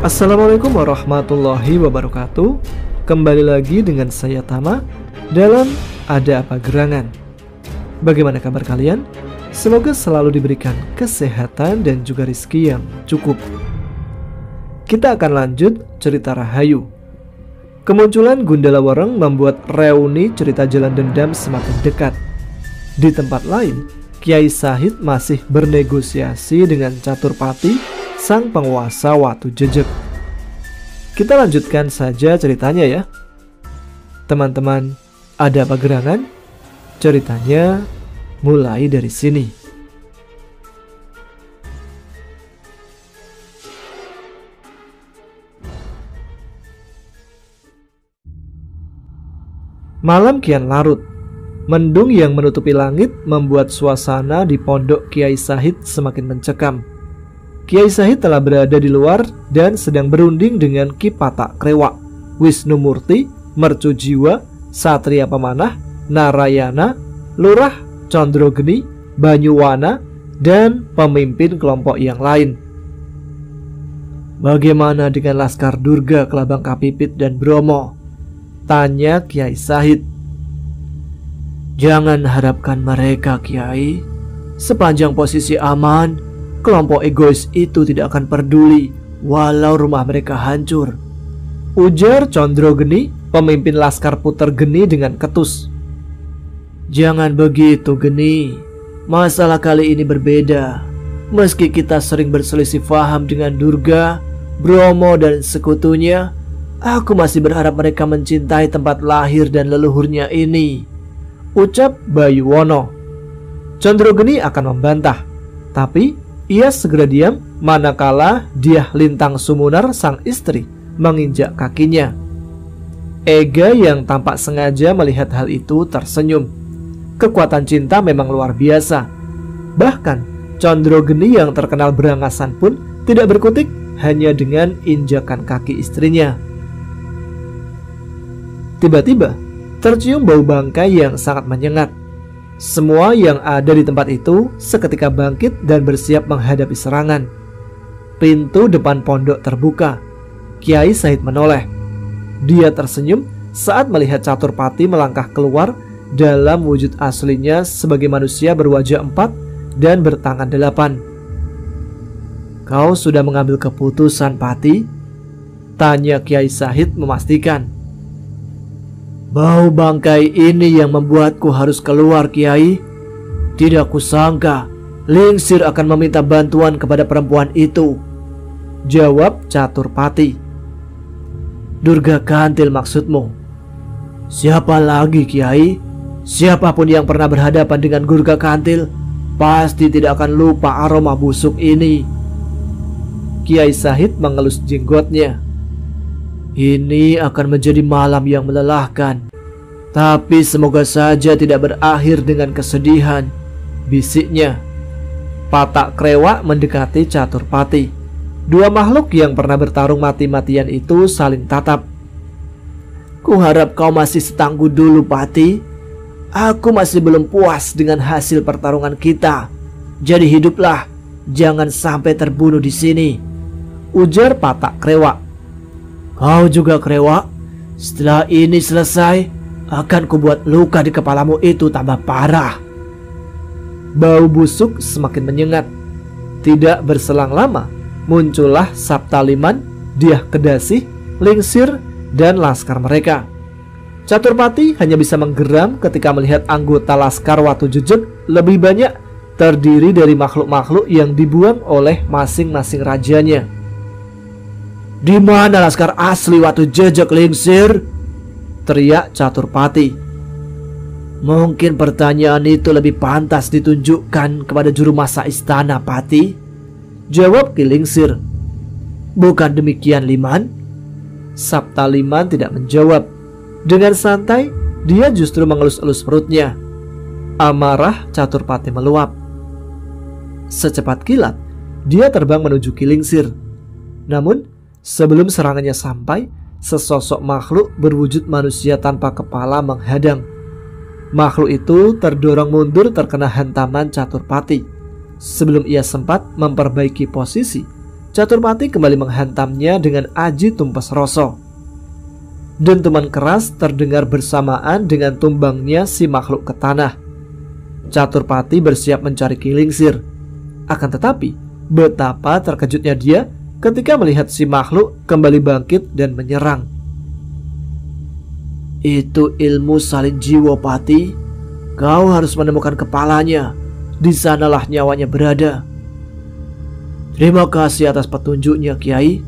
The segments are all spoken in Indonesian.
Assalamualaikum warahmatullahi wabarakatuh. Kembali lagi dengan saya Tama dalam Ada Apa Gerangan. Bagaimana kabar kalian? Semoga selalu diberikan kesehatan dan juga rezeki yang cukup. Kita akan lanjut cerita Rahayu. Kemunculan Gundala Wereng membuat reuni cerita Jalan Dendam semakin dekat. Di tempat lain, Kiai Sahid masih bernegosiasi dengan Caturpati, sang penguasa Watu Jejeg. Kita lanjutkan saja ceritanya ya. Teman-teman, ada apa gerangan? Ceritanya mulai dari sini. Malam kian larut. Mendung yang menutupi langit membuat suasana di pondok Kiai Sahid semakin mencekam. Kiai Sahid telah berada di luar dan sedang berunding dengan Ki Patak Krewak, Wisnu Murti, Mercu Jiwa, Satria Pemanah, Narayana, Lurah Condrogeni, Banyuwana, dan pemimpin kelompok yang lain. Bagaimana dengan Laskar Durga, Kelabang Kapipit, dan Bromo? Tanya Kiai Sahid. Jangan harapkan mereka, Kiai. Sepanjang posisi aman, kelompok egois itu tidak akan peduli walau rumah mereka hancur, ujar Condrogeni, pemimpin Laskar Puter Geni dengan ketus. Jangan begitu, Geni. Masalah kali ini berbeda. Meski kita sering berselisih paham dengan Durga, Bromo, dan sekutunya, aku masih berharap mereka mencintai tempat lahir dan leluhurnya ini, ucap Bayuwono. Condrogeni akan membantah, tapi ia segera diam manakala Dyah Lintang Sumunar, sang istri, menginjak kakinya. Ega yang tampak sengaja melihat hal itu tersenyum. Kekuatan cinta memang luar biasa. Bahkan Condrogeni yang terkenal berangasan pun tidak berkutik hanya dengan injakan kaki istrinya. Tiba-tiba tercium bau bangkai yang sangat menyengat. Semua yang ada di tempat itu seketika bangkit dan bersiap menghadapi serangan. Pintu depan pondok terbuka. Kiai Sahid menoleh. Dia tersenyum saat melihat Caturpati melangkah keluar dalam wujud aslinya sebagai manusia berwajah 4 dan bertangan 8. Kau sudah mengambil keputusan, Pati? Tanya Kiai Sahid memastikan. Bau bangkai ini yang membuatku harus keluar, Kiai. Tidak kusangka Lingsir akan meminta bantuan kepada perempuan itu, jawab Caturpati. Durga Kantil maksudmu? Siapa lagi, Kiai? Siapapun yang pernah berhadapan dengan Durga Kantil pasti tidak akan lupa aroma busuk ini. Kiai Sahid mengelus jenggotnya. Ini akan menjadi malam yang melelahkan, tapi semoga saja tidak berakhir dengan kesedihan, bisiknya. Patak Krewak mendekati Caturpati. Dua makhluk yang pernah bertarung mati-matian itu saling tatap. Kuharap kau masih setangguh dulu, Pati. Aku masih belum puas dengan hasil pertarungan kita. Jadi hiduplah, jangan sampai terbunuh di sini, ujar Patak Krewak. Kau juga, Krewak. Setelah ini selesai, akan kubuat luka di kepalamu itu tambah parah. Bau busuk semakin menyengat. Tidak berselang lama, muncullah Saptaliman, Dyah Kedasih, Lingsir, dan laskar mereka. Caturpati hanya bisa menggeram ketika melihat anggota Laskar Watu Jejeg lebih banyak terdiri dari makhluk-makhluk yang dibuang oleh masing-masing rajanya. Di mana laskar asli Watu Jejeg, Lingsir? Teriak Caturpati. Mungkin pertanyaan itu lebih pantas ditunjukkan kepada juru masak istana, Pati, jawab Ki Lingsir. Bukan demikian, Liman? Saptaliman tidak menjawab. Dengan santai, dia justru mengelus-elus perutnya. Amarah Caturpati meluap. Secepat kilat, dia terbang menuju Ki Lingsir. Namun sebelum serangannya sampai, sesosok makhluk berwujud manusia tanpa kepala menghadang. Makhluk itu terdorong mundur terkena hantaman Caturpati. Sebelum ia sempat memperbaiki posisi, Caturpati kembali menghantamnya dengan aji tumpas rasa. Dentuman keras terdengar bersamaan dengan tumbangnya si makhluk ke tanah. Caturpati bersiap mencari Kilingsir. Akan tetapi, betapa terkejutnya dia ketika melihat si makhluk kembali bangkit dan menyerang. Itu ilmu salin jiwa, Pati. Kau harus menemukan kepalanya. Di sanalah nyawanya berada. Terima kasih atas petunjuknya, Kiai,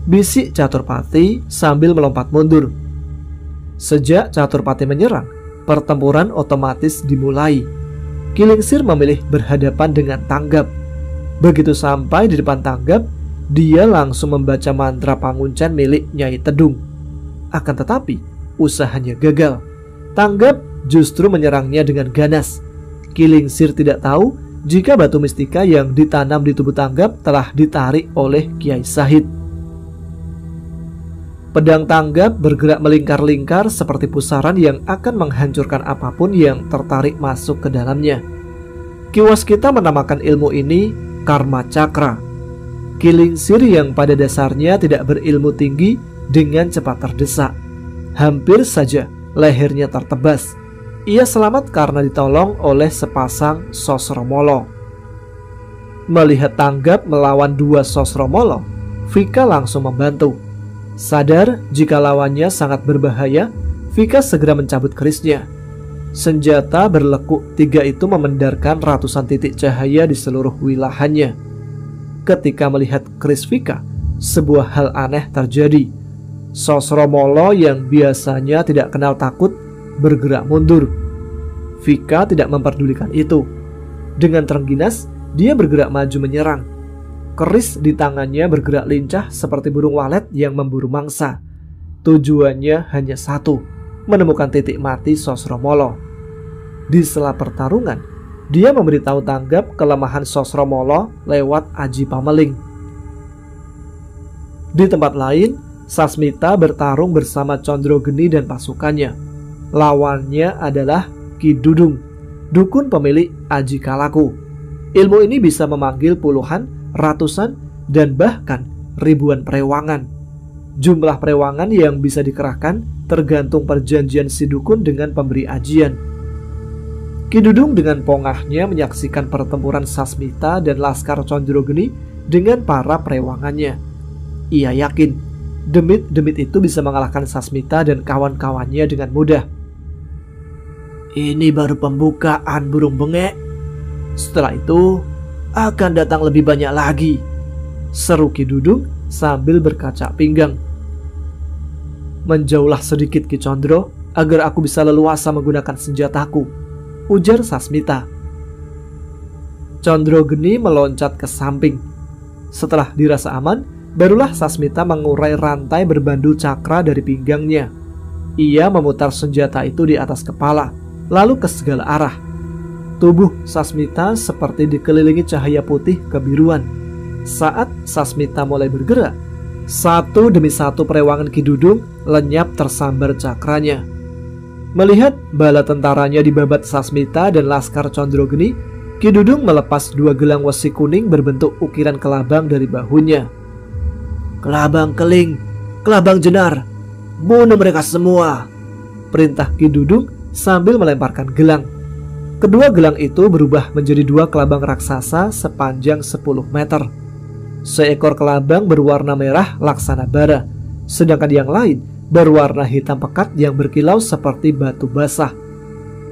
bisik Caturpati sambil melompat mundur. Sejak Caturpati menyerang, pertempuran otomatis dimulai. Kilingsir memilih berhadapan dengan Tanggap. Begitu sampai di depan Tanggap, dia langsung membaca mantra panguncen milik Nyai Tedung. Akan tetapi, usahanya gagal. Tanggap justru menyerangnya dengan ganas. Kilingsir tidak tahu jika batu mistika yang ditanam di tubuh Tanggap telah ditarik oleh Kiai Sahid. Pedang Tanggap bergerak melingkar-lingkar seperti pusaran yang akan menghancurkan apapun yang tertarik masuk ke dalamnya. Ki Waskita menamakan ilmu ini Karma Cakra. Kilingsir yang pada dasarnya tidak berilmu tinggi dengan cepat terdesak. Hampir saja lehernya tertebas. Ia selamat karena ditolong oleh sepasang Sosromolo. Melihat Tanggap melawan dua Sosromolo, Vika langsung membantu. Sadar jika lawannya sangat berbahaya, Vika segera mencabut kerisnya. Senjata berlekuk tiga itu memendarkan ratusan titik cahaya di seluruh wilayahnya. Ketika melihat keris Vika, sebuah hal aneh terjadi. Sosromolo yang biasanya tidak kenal takut bergerak mundur. Vika tidak memperdulikan itu. Dengan terengginas, dia bergerak maju menyerang. Keris di tangannya bergerak lincah seperti burung walet yang memburu mangsa. Tujuannya hanya satu, menemukan titik mati Sosromolo. Di sela pertarungan, dia memberitahu Tanggap kelemahan Sosromolo lewat aji pameling. Di tempat lain, Sasmita bertarung bersama Condrogeni dan pasukannya. Lawannya adalah Ki Dudung, dukun pemilik Aji Kalaku. Ilmu ini bisa memanggil puluhan, ratusan, dan bahkan ribuan perewangan. Jumlah perewangan yang bisa dikerahkan tergantung perjanjian si dukun dengan pemberi ajian. Ki Dudung dengan pongahnya menyaksikan pertempuran Sasmita dan Laskar Condrogeni dengan para perewangannya. Ia yakin demit-demit itu bisa mengalahkan Sasmita dan kawan-kawannya dengan mudah. Ini baru pembukaan, burung bengek. Setelah itu akan datang lebih banyak lagi, seru Ki Dudung sambil berkaca pinggang. Menjauhlah sedikit Ki Condro agar aku bisa leluasa menggunakan senjataku, ujar Sasmita. Condrogeni meloncat ke samping. Setelah dirasa aman, barulah Sasmita mengurai rantai berbandul cakra dari pinggangnya. Ia memutar senjata itu di atas kepala, lalu ke segala arah. Tubuh Sasmita seperti dikelilingi cahaya putih kebiruan. Saat Sasmita mulai bergerak, satu demi satu perewangan Ki Dudung lenyap tersambar cakranya. Melihat bala tentaranya dibabat Sasmita dan Laskar Condrogeni, Ki Dudung melepas dua gelang wesi kuning berbentuk ukiran kelabang dari bahunya. Kelabang keling, kelabang jenar, bunuh mereka semua, perintah Ki Dudung sambil melemparkan gelang. Kedua gelang itu berubah menjadi dua kelabang raksasa sepanjang 10 meter. Seekor kelabang berwarna merah laksana bara, sedangkan yang lain berwarna hitam pekat yang berkilau seperti batu basah.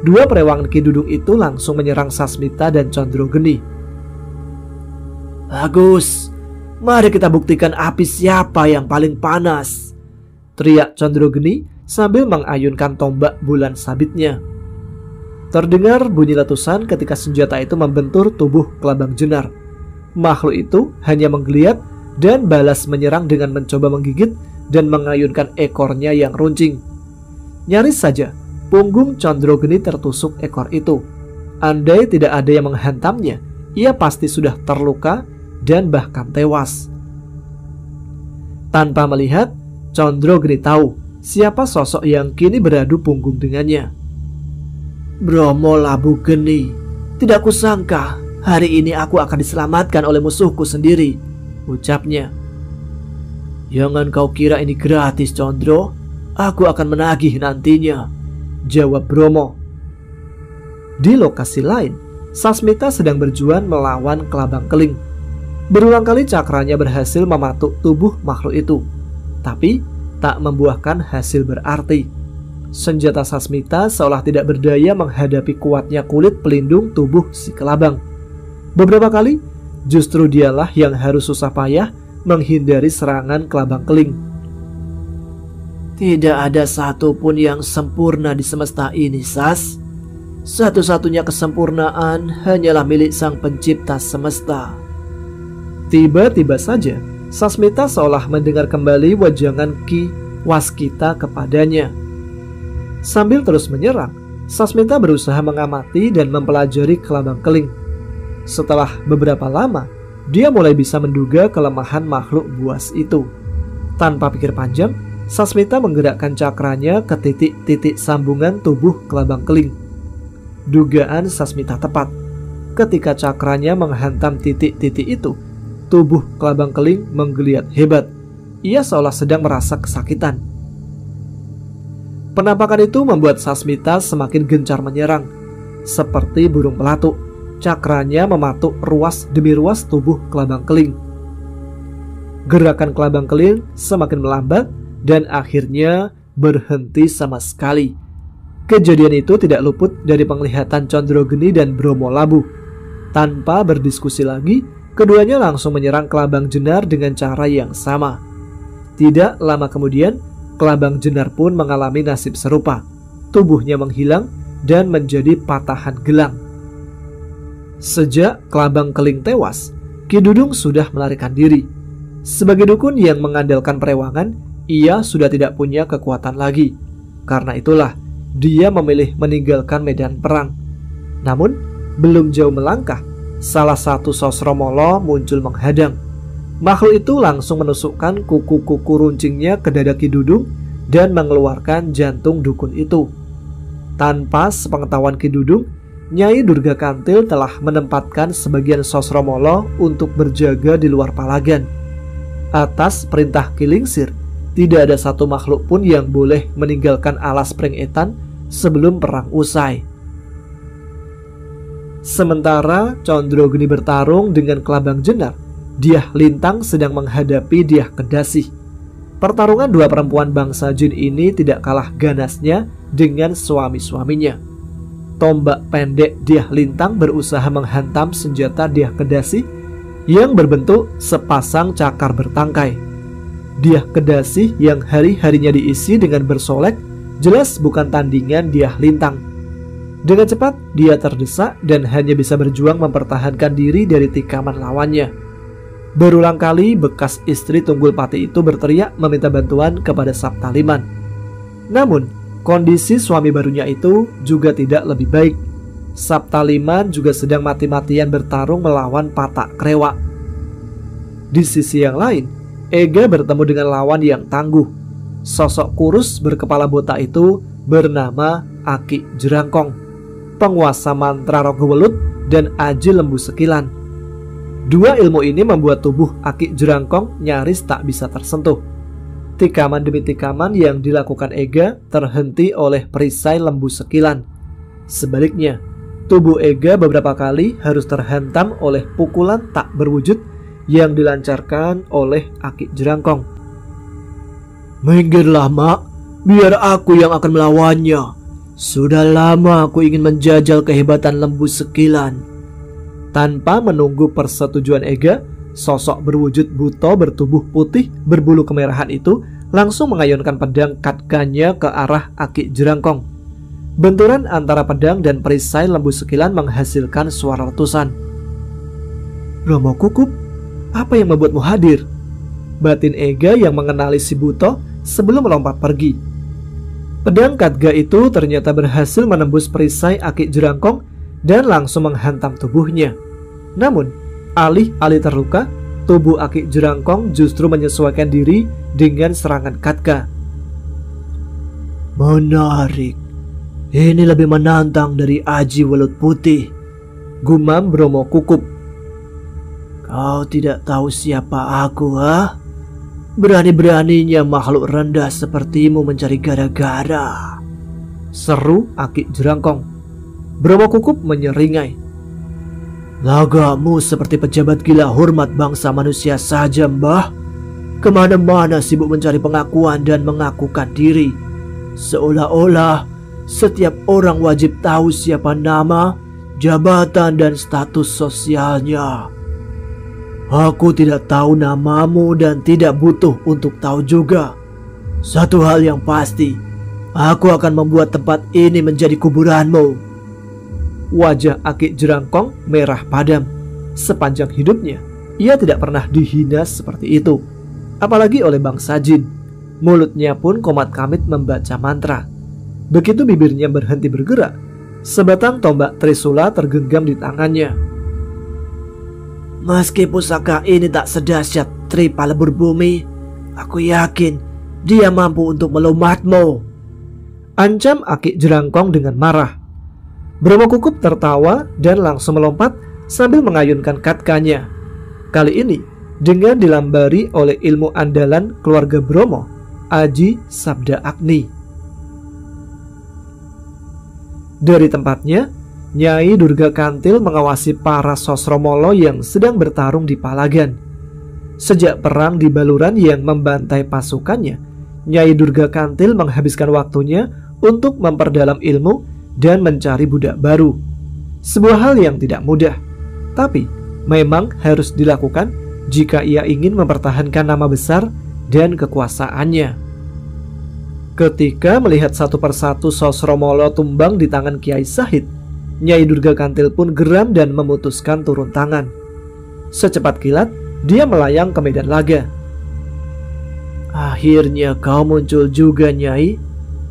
Dua perewangan Ki Dudung itu langsung menyerang Sasmita dan Condrogeni. Bagus, mari kita buktikan api siapa yang paling panas, teriak Condrogeni sambil mengayunkan tombak bulan sabitnya. Terdengar bunyi letusan ketika senjata itu membentur tubuh kelabang jenar. Makhluk itu hanya menggeliat dan balas menyerang dengan mencoba menggigit dan mengayunkan ekornya yang runcing. Nyaris saja punggung Condrogeni tertusuk ekor itu. Andai tidak ada yang menghantamnya, ia pasti sudah terluka dan bahkan tewas. Tanpa melihat, Condrogeni tahu siapa sosok yang kini beradu punggung dengannya. Bromo Labu Geni, tidak kusangka hari ini aku akan diselamatkan oleh musuhku sendiri. ucapnya. Jangan kau kira ini gratis, Condro. Aku akan menagih nantinya, jawab Bromo. Di lokasi lain, Sasmita sedang berjuang melawan kelabang keling. Berulang kali cakranya berhasil mematuk tubuh makhluk itu, tapi tak membuahkan hasil berarti. Senjata Sasmita seolah tidak berdaya menghadapi kuatnya kulit pelindung tubuh si kelabang. Beberapa kali, justru dialah yang harus susah payah menghindari serangan kelabang keling. Tidak ada satupun yang sempurna di semesta ini, Sas. Satu-satunya kesempurnaan hanyalah milik Sang Pencipta semesta. Tiba-tiba saja, Sasmita seolah mendengar kembali wajangan Ki Waskita kepadanya. Sambil terus menyerang, Sasmita berusaha mengamati dan mempelajari kelabang keling. Setelah beberapa lama, dia mulai bisa menduga kelemahan makhluk buas itu. Tanpa pikir panjang, Sasmita menggerakkan cakranya ke titik-titik sambungan tubuh kelabang keling. Dugaan Sasmita tepat. Ketika cakranya menghantam titik-titik itu, tubuh kelabang keling menggeliat hebat. Ia seolah sedang merasa kesakitan. Penampakan itu membuat Sasmita semakin gencar menyerang. Seperti burung pelatuk, cakranya mematuk ruas demi ruas tubuh kelabang keling. Gerakan kelabang keling semakin melambat dan akhirnya berhenti sama sekali. Kejadian itu tidak luput dari penglihatan Condrogeni dan Bromo Labu. Tanpa berdiskusi lagi, keduanya langsung menyerang kelabang jenar dengan cara yang sama. Tidak lama kemudian, kelabang jenar pun mengalami nasib serupa. Tubuhnya menghilang dan menjadi patahan gelang. Sejak kelabang keling tewas, Ki Dudung sudah melarikan diri. Sebagai dukun yang mengandalkan perewangan, ia sudah tidak punya kekuatan lagi. Karena itulah, dia memilih meninggalkan medan perang. Namun, belum jauh melangkah, salah satu Sosromolo muncul menghadang. Makhluk itu langsung menusukkan kuku-kuku runcingnya ke dada Ki Dudung dan mengeluarkan jantung dukun itu. Tanpa sepengetahuan Ki Dudung, Nyai Durga Kantil telah menempatkan sebagian Sosromolo untuk berjaga di luar palagan. Atas perintah Ki Lingsir, tidak ada satu makhluk pun yang boleh meninggalkan alas Pringetan sebelum perang usai. Sementara Condrogeni bertarung dengan kelabang jenar, Dyah Lintang sedang menghadapi Dyah Kedasih. Pertarungan dua perempuan bangsa jin ini tidak kalah ganasnya dengan suami-suaminya. Tombak pendek Dyah Lintang berusaha menghantam senjata Dyah Kedasih yang berbentuk sepasang cakar bertangkai. Dyah Kedasih yang hari-harinya diisi dengan bersolek jelas bukan tandingan Dyah Lintang. Dengan cepat dia terdesak dan hanya bisa berjuang mempertahankan diri dari tikaman lawannya. Berulang kali bekas istri Tunggul Pati itu berteriak meminta bantuan kepada Saptaliman. Namun, kondisi suami barunya itu juga tidak lebih baik. Saptaliman juga sedang mati-matian bertarung melawan Patak Krewak. Di sisi yang lain, Ega bertemu dengan lawan yang tangguh. Sosok kurus berkepala botak itu bernama Aki Jerangkong, penguasa mantra Rogowelut dan Aji Lembu Sekilan. Dua ilmu ini membuat tubuh Aki Jerangkong nyaris tak bisa tersentuh. Tikaman demi tikaman yang dilakukan Ega terhenti oleh perisai Lembu Sekilan. Sebaliknya, tubuh Ega beberapa kali harus terhantam oleh pukulan tak berwujud yang dilancarkan oleh Aki Jerangkong. Minggirlah, Mak, biar aku yang akan melawannya. Sudah lama aku ingin menjajal kehebatan Lembu Sekilan. Tanpa menunggu persetujuan Ega, sosok berwujud buto bertubuh putih berbulu kemerahan itu langsung mengayunkan pedang katkanya ke arah Aki Jerangkong. Benturan antara pedang dan perisai Lembu Sekilan menghasilkan suara letusan. Romo Kukup, apa yang membuatmu hadir? Batin Ega yang mengenali si buto sebelum melompat pergi. Pedang Katga itu ternyata berhasil menembus perisai Aki Jerangkong dan langsung menghantam tubuhnya. Namun, alih-alih terluka, tubuh Aki Jerangkong justru menyesuaikan diri dengan serangan Katga. Menarik. Ini lebih menantang dari Aji Welut Putih, gumam Bromo Kukup. Kau tidak tahu siapa aku, ha? Berani-beraninya makhluk rendah sepertimu mencari gara-gara, seru Aki Jerangkong. Bromo Kukup menyeringai. Lagamu seperti pejabat gila hormat bangsa manusia saja, Mbah. Kemana-mana sibuk mencari pengakuan dan mengakukan diri, seolah-olah setiap orang wajib tahu siapa nama, jabatan, dan status sosialnya. Aku tidak tahu namamu dan tidak butuh untuk tahu juga. Satu hal yang pasti, aku akan membuat tempat ini menjadi kuburanmu. Wajah Aki Jerangkong merah padam. Sepanjang hidupnya, ia tidak pernah dihina seperti itu, apalagi oleh bangsa jin. Mulutnya pun komat kamit membaca mantra. Begitu bibirnya berhenti bergerak, sebatang tombak Trisula tergenggam di tangannya. Meski pusaka ini tak sedahsyat Tripa Lebur Bumi, aku yakin dia mampu untuk melumatmu, ancam Aki Jerangkong dengan marah. Bromo Kukup tertawa dan langsung melompat sambil mengayunkan katkanya. Kali ini dengan dilambari oleh ilmu andalan keluarga Bromo, Aji Sabda Agni. Dari tempatnya, Nyai Durga Kantil mengawasi para Sosromolo yang sedang bertarung di Palagan. Sejak perang di Baluran yang membantai pasukannya, Nyai Durga Kantil menghabiskan waktunya untuk memperdalam ilmu dan mencari budak baru. Sebuah hal yang tidak mudah, tapi memang harus dilakukan jika ia ingin mempertahankan nama besar dan kekuasaannya. Ketika melihat satu persatu Sosromolo tumbang di tangan Kiai Sahid, Nyai Durga Kantil pun geram dan memutuskan turun tangan. Secepat kilat, dia melayang ke medan laga. Akhirnya kau muncul juga, Nyai,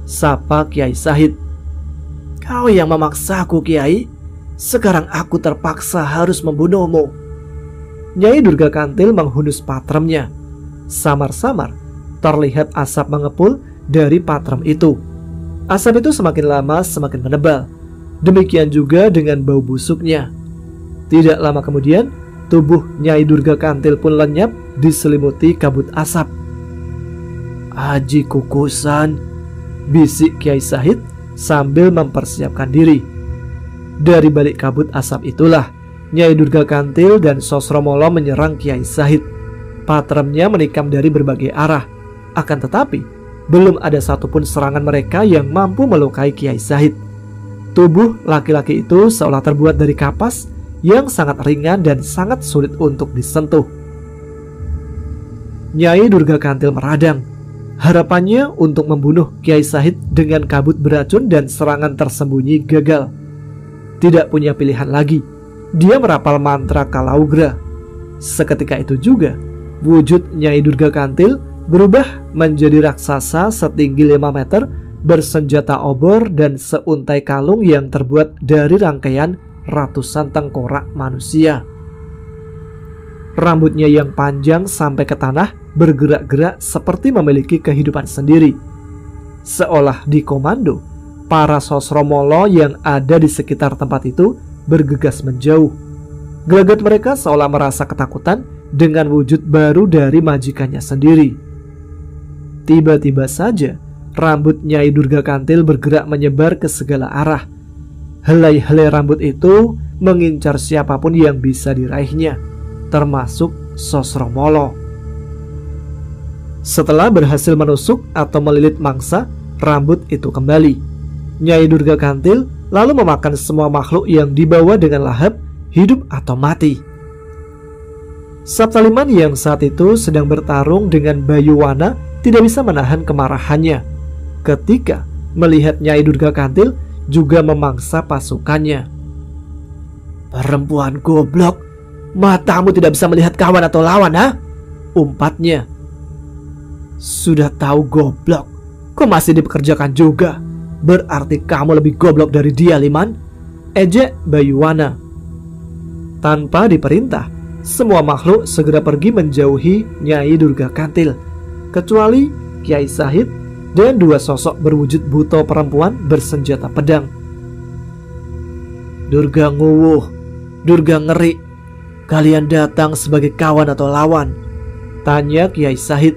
sapa Kiai Sahid. Kau yang memaksaku, Kiai. Sekarang aku terpaksa harus membunuhmu. Nyai Durga Kantil menghunus patremnya. Samar-samar terlihat asap mengepul dari patrem itu. Asap itu semakin lama semakin menebal. Demikian juga dengan bau busuknya. Tidak lama kemudian, tubuh Nyai Durga Kantil pun lenyap diselimuti kabut asap. Aji kukusan, bisik Kiai Sahid sambil mempersiapkan diri. Dari balik kabut asap itulah Nyai Durga Kantil dan Sosromolo menyerang Kiai Sahid. Patremnya menikam dari berbagai arah. Akan tetapi, belum ada satupun serangan mereka yang mampu melukai Kiai Sahid. Tubuh laki-laki itu seolah terbuat dari kapas yang sangat ringan dan sangat sulit untuk disentuh. Nyai Durga Kantil meradang. Harapannya untuk membunuh Kiai Sahid dengan kabut beracun dan serangan tersembunyi gagal. Tidak punya pilihan lagi. Dia merapal mantra Kalaugra. Seketika itu juga, wujud Nyai Durga Kantil berubah menjadi raksasa setinggi 5 meter, bersenjata obor dan seuntai kalung yang terbuat dari rangkaian ratusan tengkorak manusia. Rambutnya yang panjang sampai ke tanah bergerak-gerak seperti memiliki kehidupan sendiri. Seolah dikomando, para Sosromolo yang ada di sekitar tempat itu bergegas menjauh. Gelagat mereka seolah merasa ketakutan dengan wujud baru dari majikannya sendiri. Tiba-tiba saja rambut Nyai Durga Kantil bergerak menyebar ke segala arah. Helai-helai rambut itu mengincar siapapun yang bisa diraihnya, termasuk Sosromolo. Setelah berhasil menusuk atau melilit mangsa, rambut itu kembali. Nyai Durga Kantil lalu memakan semua makhluk yang dibawa dengan lahap, hidup atau mati. Saptaliman yang saat itu sedang bertarung dengan Bayuwana tidak bisa menahan kemarahannya ketika melihat Nyai Durga Kantil juga memangsa pasukannya. Perempuan goblok, matamu tidak bisa melihat kawan atau lawan, ha? Umpatnya. Sudah tahu goblok, kok masih dipekerjakan juga? Berarti kamu lebih goblok dari dia, Liman, ejek Bayuwana. Tanpa diperintah, semua makhluk segera pergi menjauhi Nyai Durga Kantil, kecuali Kiai Sahid dan 2 sosok berwujud buto perempuan bersenjata pedang. Durga nguwuh, Durga ngeri, Kalian datang sebagai kawan atau lawan? Tanya Kiai Sahid.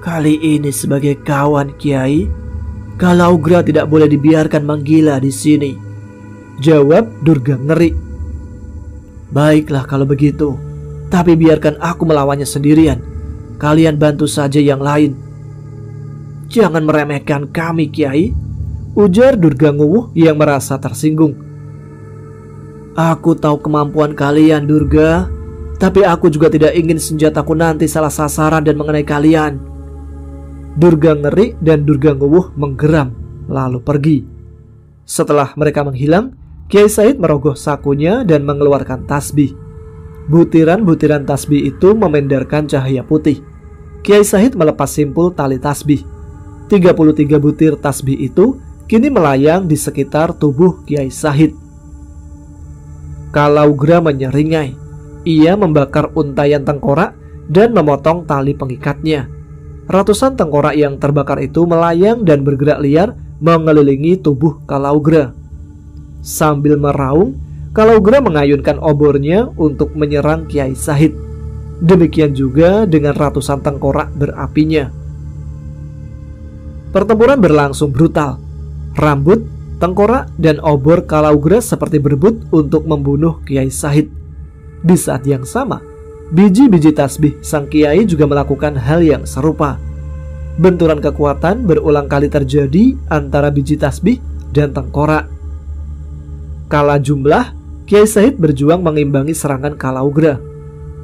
Kali ini sebagai kawan, Kiai. Kalaugra tidak boleh dibiarkan menggila di sini, jawab Durga Ngeri. Baiklah kalau begitu, tapi biarkan aku melawannya sendirian. Kalian bantu saja yang lain. Jangan meremehkan kami, Kiai, ujar Durga Nguwuh yang merasa tersinggung. Aku tahu kemampuan kalian, Durga, tapi aku juga tidak ingin senjataku nanti salah sasaran dan mengenai kalian. Durga Ngeri dan Durga Nguwuh menggeram lalu pergi. Setelah mereka menghilang, Kiai Sahid merogoh sakunya dan mengeluarkan tasbih. Butiran-butiran tasbih itu memendarkan cahaya putih. Kiai Sahid melepas simpul tali tasbih. 33 butir tasbih itu kini melayang di sekitar tubuh Kiai Sahid. Kalaugra menyeringai. Ia membakar untayan tengkorak dan memotong tali pengikatnya. Ratusan tengkorak yang terbakar itu melayang dan bergerak liar mengelilingi tubuh Kalaugra. Sambil meraung, Kalaugra mengayunkan obornya untuk menyerang Kiai Sahid. Demikian juga dengan ratusan tengkorak berapinya. Pertempuran berlangsung brutal. Rambut, tengkorak, dan obor Kalaugra seperti berebut untuk membunuh Kiai Sahid. Di saat yang sama, biji-biji tasbih sang kiai juga melakukan hal yang serupa. Benturan kekuatan berulang kali terjadi antara biji tasbih dan tengkorak. Kalah jumlah, Kiai Sahid berjuang mengimbangi serangan Kalaugra.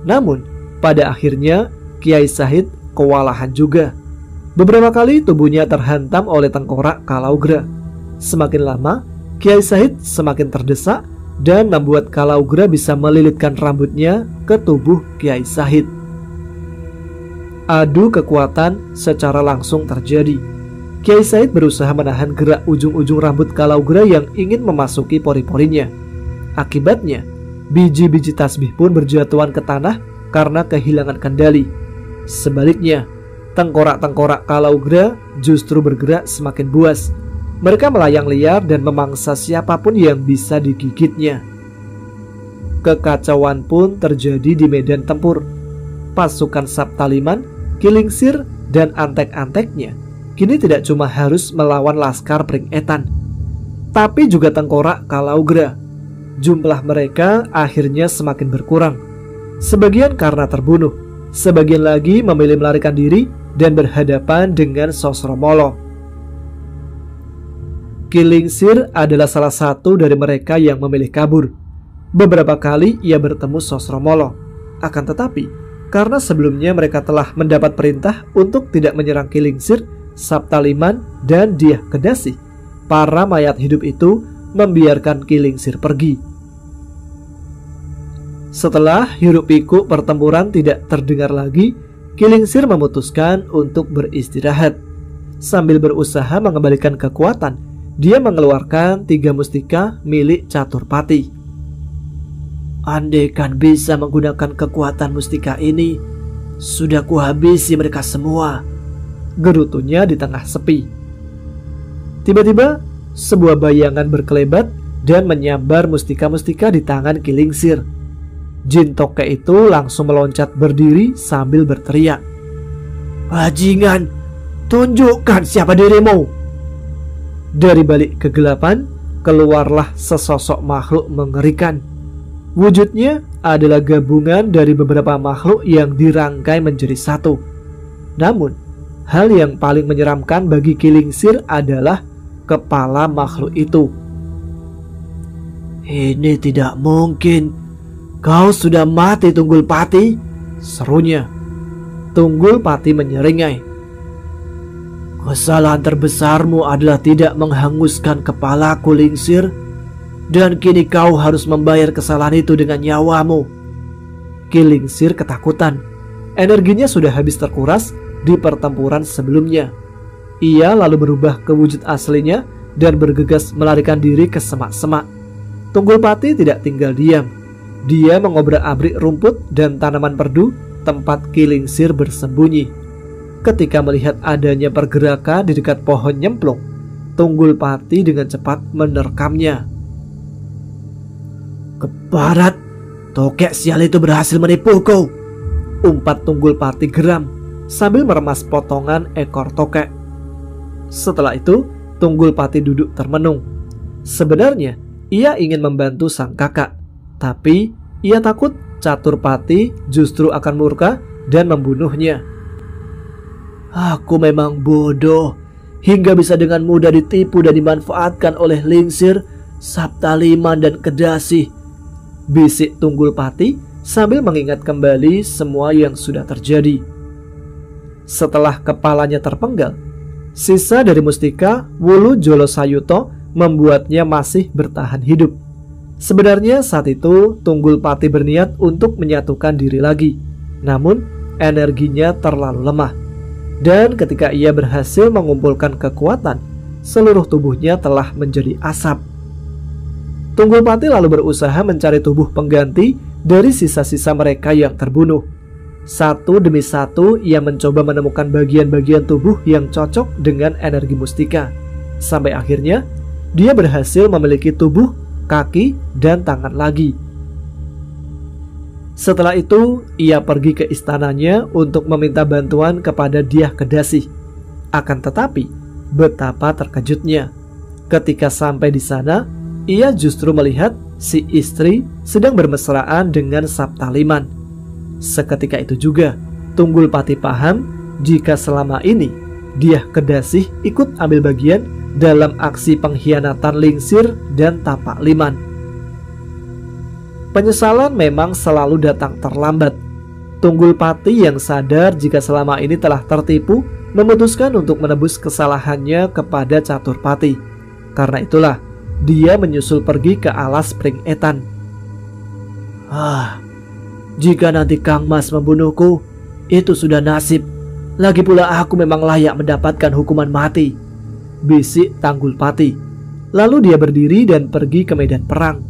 Namun, pada akhirnya Kiai Sahid kewalahan juga. Beberapa kali tubuhnya terhantam oleh tengkorak Kalaugra. Semakin lama, Kiai Sahid semakin terdesak dan membuat Kalaugra bisa melilitkan rambutnya ke tubuh Kiai Sahid. Adu kekuatan secara langsung terjadi. Kiai Sahid berusaha menahan gerak ujung-ujung rambut Kalaugra yang ingin memasuki pori-porinya. Akibatnya, biji-biji tasbih pun berjatuhan ke tanah karena kehilangan kendali. Sebaliknya, tengkorak-tengkorak Kalaugra justru bergerak semakin buas. Mereka melayang liar dan memangsa siapapun yang bisa digigitnya. Kekacauan pun terjadi di medan tempur. Pasukan Saptaliman, Kilingsir, dan antek-anteknya kini tidak cuma harus melawan laskar Pring-Etan, tapi juga tengkorak Kalaugra. Jumlah mereka akhirnya semakin berkurang. Sebagian karena terbunuh, sebagian lagi memilih melarikan diri dan berhadapan dengan Sosromolo. Kilingsir adalah salah satu dari mereka yang memilih kabur. Beberapa kali ia bertemu Sosromolo. Akan tetapi, karena sebelumnya mereka telah mendapat perintah untuk tidak menyerang Kilingsir, Saptaliman, dan Dyah Kedasi, para mayat hidup itu membiarkan Kilingsir pergi. Setelah hiruk-pikuk pertempuran tidak terdengar lagi, Kilingsir memutuskan untuk beristirahat. Sambil berusaha mengembalikan kekuatan, dia mengeluarkan 3 mustika milik Caturpati. Andaikan bisa menggunakan kekuatan mustika ini, sudah kuhabisi mereka semua, gerutunya di tengah sepi. Tiba-tiba, sebuah bayangan berkelebat dan menyambar mustika-mustika di tangan Kilingsir. Jin Toke itu langsung meloncat berdiri sambil berteriak, "Bajingan, tunjukkan siapa dirimu!" Dari balik kegelapan, keluarlah sesosok makhluk mengerikan. Wujudnya adalah gabungan dari beberapa makhluk yang dirangkai menjadi satu. Namun, hal yang paling menyeramkan bagi Kilingsir adalah kepala makhluk itu. "Ini tidak mungkin. Kau sudah mati, Tunggul Pati," serunya. Tunggul Pati menyeringai. "Kesalahan terbesarmu adalah tidak menghanguskan kepalaku, Lingsir. Dan kini kau harus membayar kesalahan itu dengan nyawamu." Kilingsir ketakutan. Energinya sudah habis terkuras di pertempuran sebelumnya. Ia lalu berubah ke wujud aslinya dan bergegas melarikan diri ke semak-semak. Tunggul Pati tidak tinggal diam. Dia mengobrak-abrik rumput dan tanaman perdu tempat Kilingsir bersembunyi. Ketika melihat adanya pergerakan di dekat pohon nyemplung, Tunggul Pati dengan cepat menerkamnya. "Ke barat Tokek sial itu berhasil menipuku, umpat Tunggul Pati geram sambil meremas potongan ekor tokek. Setelah itu, Tunggul Pati duduk termenung. Sebenarnya, ia ingin membantu sang kakak, tapi ia takut Catur Pati justru akan murka dan membunuhnya. Aku memang bodoh, hingga bisa dengan mudah ditipu dan dimanfaatkan oleh Lingsir, Saptaliman, dan Kedasih, bisik Tunggul Pati sambil mengingat kembali semua yang sudah terjadi. Setelah kepalanya terpenggal, sisa dari mustika Wulu Jolo Sayuto membuatnya masih bertahan hidup. Sebenarnya saat itu Tunggul Pati berniat untuk menyatukan diri lagi, namun energinya terlalu lemah. Dan ketika ia berhasil mengumpulkan kekuatan, seluruh tubuhnya telah menjadi asap. Tunggul Pati lalu berusaha mencari tubuh pengganti dari sisa-sisa mereka yang terbunuh. Satu demi satu ia mencoba menemukan bagian-bagian tubuh yang cocok dengan energi mustika. Sampai akhirnya dia berhasil memiliki tubuh, kaki, dan tangan lagi. Setelah itu ia pergi ke istananya untuk meminta bantuan kepada Dyah Kedasih. Akan tetapi betapa terkejutnya ketika sampai di sana, ia justru melihat si istri sedang bermesraan dengan Saptaliman. Seketika itu juga Tunggul Pati paham jika selama ini Dyah Kedasih ikut ambil bagian dalam aksi pengkhianatan Lingsir dan Tapak Liman. Penyesalan memang selalu datang terlambat. Tunggul Pati yang sadar jika selama ini telah tertipu memutuskan untuk menebus kesalahannya kepada Catur Pati. Karena itulah dia menyusul pergi ke alas Pring Etan. Jika nanti Kang Mas membunuhku, itu sudah nasib. Lagi pula aku memang layak mendapatkan hukuman mati, bisik Tunggul Pati. Lalu dia berdiri dan pergi ke medan perang.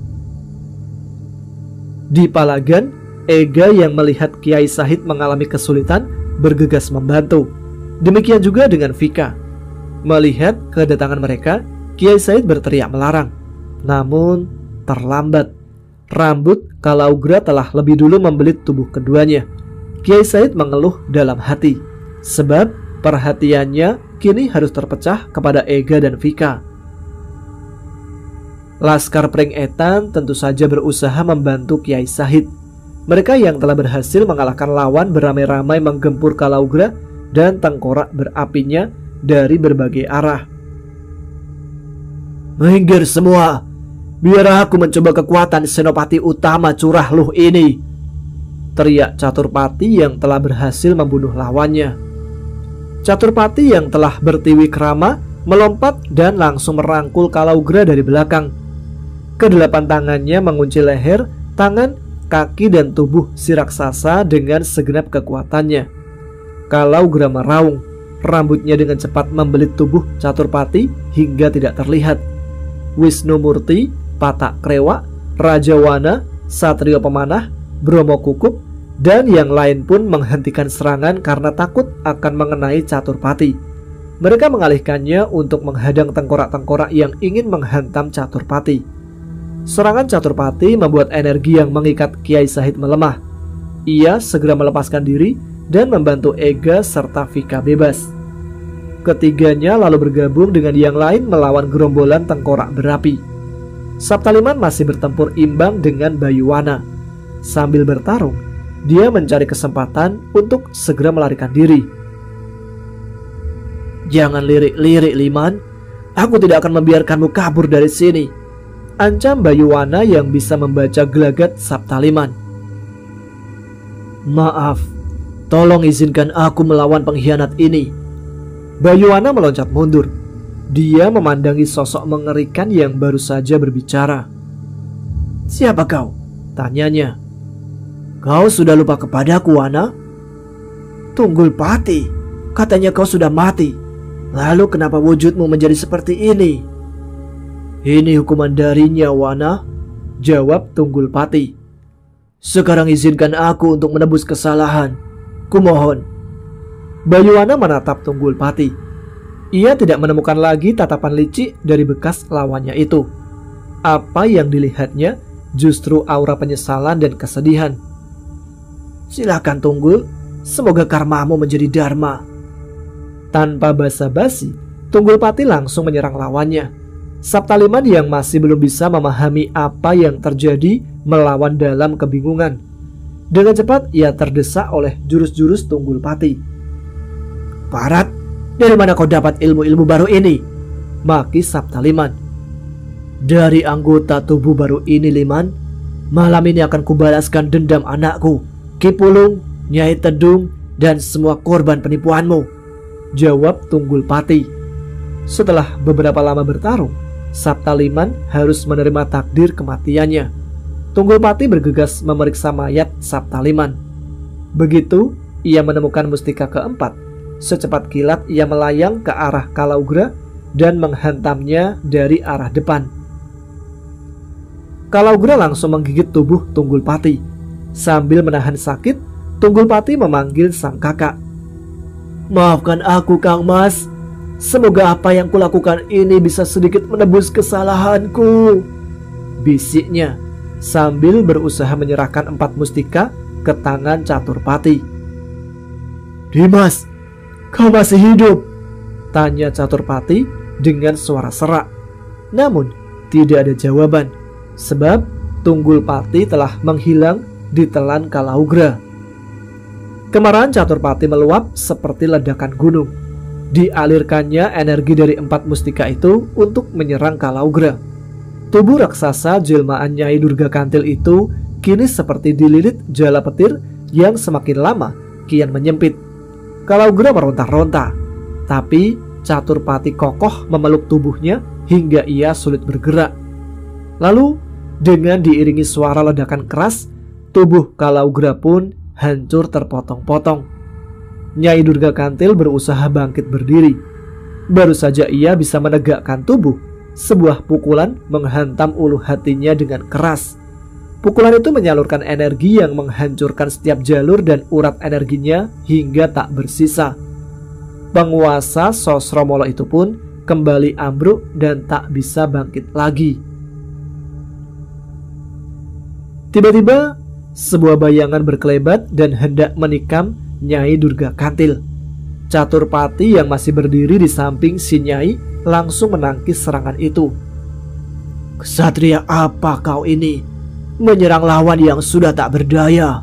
Di Palagan, Ega yang melihat Kiai Sahid mengalami kesulitan bergegas membantu. Demikian juga dengan Vika. Melihat kedatangan mereka, Kiai Sahid berteriak melarang. Namun terlambat. Rambut Kalaugra telah lebih dulu membelit tubuh keduanya. Kiai Sahid mengeluh dalam hati, sebab perhatiannya kini harus terpecah kepada Ega dan Vika. Laskar Pring Etan tentu saja berusaha membantu Kiai Sahid. Mereka yang telah berhasil mengalahkan lawan beramai-ramai menggempur Kalaugra dan tengkorak berapinya dari berbagai arah. Minggir semua, biar aku mencoba kekuatan senopati utama Curah Luh ini, teriak Catur Pati yang telah berhasil membunuh lawannya. Catur Pati yang telah bertiwi krama melompat dan langsung merangkul Kalaugra dari belakang. Kedelapan tangannya mengunci leher, tangan, kaki, dan tubuh si raksasa dengan segenap kekuatannya. Kalaugra meraung, rambutnya dengan cepat membelit tubuh Catur Pati hingga tidak terlihat. Wisnumurti, Patak Krewa, Raja Wana, Satrio Pemanah, Bromo Kukup, dan yang lain pun menghentikan serangan karena takut akan mengenai Catur Pati. Mereka mengalihkannya untuk menghadang tengkorak-tengkorak yang ingin menghantam Catur Pati. Serangan Catur Pati membuat energi yang mengikat Kiai Sahid melemah. Ia segera melepaskan diri dan membantu Ega serta Vika bebas. Ketiganya lalu bergabung dengan yang lain melawan gerombolan tengkorak berapi. Saptaliman masih bertempur imbang dengan Bayuwana. Sambil bertarung, dia mencari kesempatan untuk segera melarikan diri. Jangan lirik-lirik, Liman. Aku tidak akan membiarkanmu kabur dari sini, ancam Bayuwana yang bisa membaca gelagat Saptaliman. Maaf, tolong izinkan aku melawan pengkhianat ini. Bayuwana meloncat mundur. Dia memandangi sosok mengerikan yang baru saja berbicara. Siapa kau? Tanyanya. Kau sudah lupa kepadaku, Wana? Tunggul Pati, katanya kau sudah mati. Lalu kenapa wujudmu menjadi seperti ini? Ini hukuman darinya, Wana, jawab Tunggul Pati. Sekarang izinkan aku untuk menebus kesalahan. Kumohon. Bayuwana menatap Tunggul Pati. Ia tidak menemukan lagi tatapan licik dari bekas lawannya itu. Apa yang dilihatnya justru aura penyesalan dan kesedihan. Silakan Tunggul, semoga karmamu menjadi dharma. Tanpa basa-basi, Tunggul Pati langsung menyerang lawannya. Saptaliman yang masih belum bisa memahami apa yang terjadi melawan dalam kebingungan. Dengan cepat ia terdesak oleh jurus-jurus Tunggul Pati. Parat, dari mana kau dapat ilmu-ilmu baru ini? Maki Saptaliman. Dari anggota tubuh baru ini, Liman. Malam ini akan kubalaskan dendam anakku, Ki Pulung, Nyai Tedung, dan semua korban penipuanmu, jawab Tunggul Pati. Setelah beberapa lama bertarung, Saptaliman harus menerima takdir kematiannya. Tunggul Pati bergegas memeriksa mayat Saptaliman. Begitu ia menemukan mustika keempat, secepat kilat ia melayang ke arah Kalaugra dan menghantamnya dari arah depan. Kalaugra langsung menggigit tubuh Tunggul Pati. Sambil menahan sakit, Tunggul Pati memanggil sang kakak. Maafkan aku, Kang Mas. Semoga apa yang kulakukan ini bisa sedikit menebus kesalahanku, bisiknya sambil berusaha menyerahkan 4 mustika ke tangan Catur Pati. Dimas, kau masih hidup? Tanya Catur Pati dengan suara serak. Namun tidak ada jawaban, sebab Tunggul Pati telah menghilang ditelan Kalaugra. Kemarahan Catur Pati meluap seperti ledakan gunung. Dialirkannya energi dari 4 mustika itu untuk menyerang Kalaugra. Tubuh raksasa jelmaan Nyai Durga Kantil itu kini seperti dililit jala petir yang semakin lama kian menyempit. Kalaugra meronta-ronta, tapi Catur Pati kokoh memeluk tubuhnya hingga ia sulit bergerak. Lalu dengan diiringi suara ledakan keras, tubuh Kalaugra pun hancur terpotong-potong. Nyai Durga Kantil berusaha bangkit berdiri. Baru saja ia bisa menegakkan tubuh, sebuah pukulan menghantam ulu hatinya dengan keras. Pukulan itu menyalurkan energi yang menghancurkan setiap jalur dan urat energinya hingga tak bersisa. Penguasa Sosromolo itu pun kembali ambruk dan tak bisa bangkit lagi. Tiba-tiba sebuah bayangan berkelebat dan hendak menikam Nyai Durga Kantil. Catur Pati yang masih berdiri di samping si Nyai langsung menangkis serangan itu. Kesatria apa kau ini? Menyerang lawan yang sudah tak berdaya?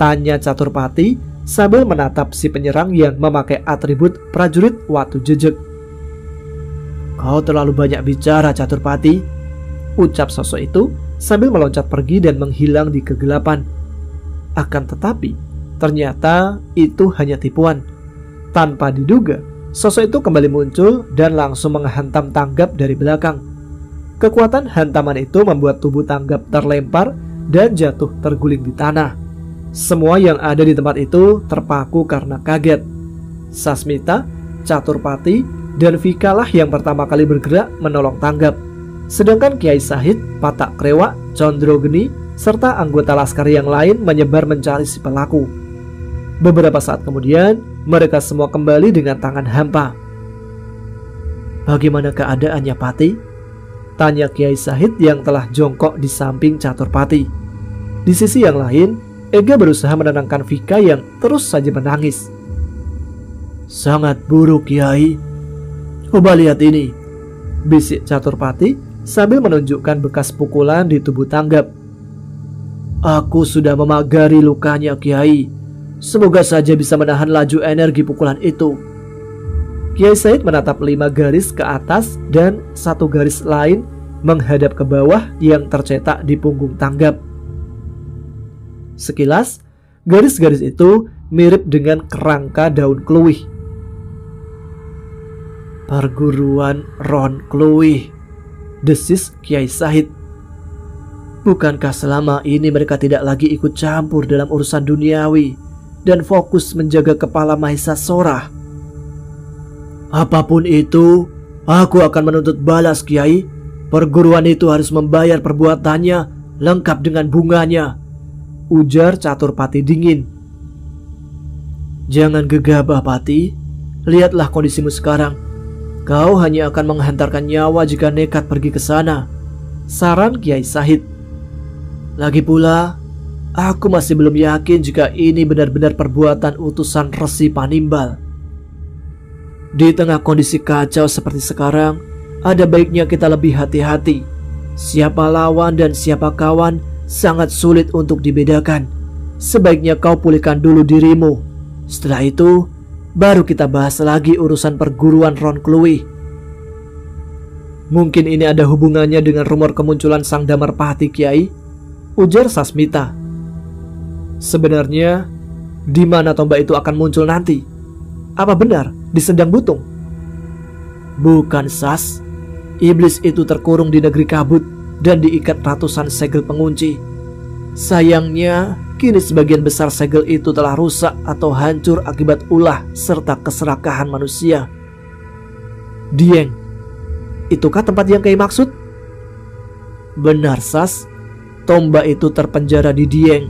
Tanya Catur Pati sambil menatap si penyerang yang memakai atribut prajurit Watu Jejeg. Kau terlalu banyak bicara, Catur Pati, ucap sosok itu sambil meloncat pergi dan menghilang di kegelapan. Akan tetapi, ternyata itu hanya tipuan. Tanpa diduga, sosok itu kembali muncul dan langsung menghantam Tanggap dari belakang. Kekuatan hantaman itu membuat tubuh Tanggap terlempar dan jatuh terguling di tanah. Semua yang ada di tempat itu terpaku karena kaget. Sasmita, Catur Pati, dan Vika lah yang pertama kali bergerak menolong Tanggap. Sedangkan Kiai Sahid, Patak Krewak, Condrogeni, serta anggota laskar yang lain menyebar mencari si pelaku. Beberapa saat kemudian, mereka semua kembali dengan tangan hampa. Bagaimana keadaannya, Pati? Tanya Kiai Sahid yang telah jongkok di samping Catur Pati. Di sisi yang lain, Ega berusaha menenangkan Vika yang terus saja menangis. Sangat buruk, Kiai. Coba lihat ini, bisik Catur Pati sambil menunjukkan bekas pukulan di tubuh Tanggap. Aku sudah memagari lukanya, Kiai. Semoga saja bisa menahan laju energi pukulan itu. Kiai Said menatap 5 garis ke atas dan 1 garis lain menghadap ke bawah yang tercetak di punggung Tanggap. Sekilas, garis-garis itu mirip dengan kerangka daun kluwih. Perguruan Ron Kluwih, desis Kiai Sahid. Bukankah selama ini mereka tidak lagi ikut campur dalam urusan duniawi dan fokus menjaga kepala Mahesa Sora? Apapun itu, aku akan menuntut balas, Kiai. Perguruan itu harus membayar perbuatannya lengkap dengan bunganya, ujar Catur Pati dingin. Jangan gegabah, Pati. Lihatlah kondisimu sekarang. Kau hanya akan menghantarkan nyawa jika nekat pergi ke sana, saran Kiai Sahid. Lagi pula, aku masih belum yakin jika ini benar-benar perbuatan utusan Resi Panimbal. Di tengah kondisi kacau seperti sekarang, ada baiknya kita lebih hati-hati. Siapa lawan dan siapa kawan sangat sulit untuk dibedakan. Sebaiknya kau pulihkan dulu dirimu. Setelah itu, baru kita bahas lagi urusan perguruan Ron Klui. Mungkin ini ada hubungannya dengan rumor kemunculan Sang Damarpati, Kiai, ujar Sasmita. Sebenarnya, di mana tombak itu akan muncul nanti? Apa benar di Sendang Butung? Bukan, Sas. Iblis itu terkurung di negeri kabut dan diikat ratusan segel pengunci. Sayangnya, kini sebagian besar segel itu telah rusak atau hancur akibat ulah serta keserakahan manusia. Dieng, itukah tempat yang Kiai maksud? Benar, Sas. Tombak itu terpenjara di Dieng.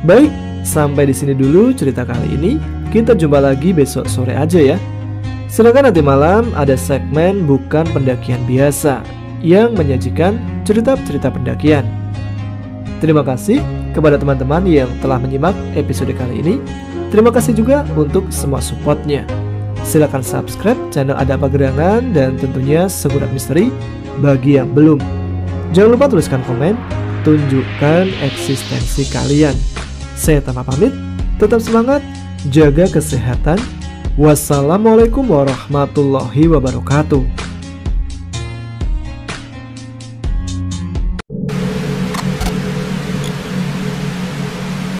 Baik, sampai di sini dulu cerita kali ini. Kita jumpa lagi besok sore aja ya. Sedangkan nanti malam ada segmen Bukan Pendakian Biasa yang menyajikan cerita-cerita pendakian. Terima kasih kepada teman-teman yang telah menyimak episode kali ini. Terima kasih juga untuk semua supportnya. Silahkan subscribe channel Ada Apa Gerangan dan tentunya Segurak Misteri bagi yang belum. Jangan lupa tuliskan komen, tunjukkan eksistensi kalian. Saya Tama pamit, tetap semangat, jaga kesehatan. Wassalamualaikum warahmatullahi wabarakatuh.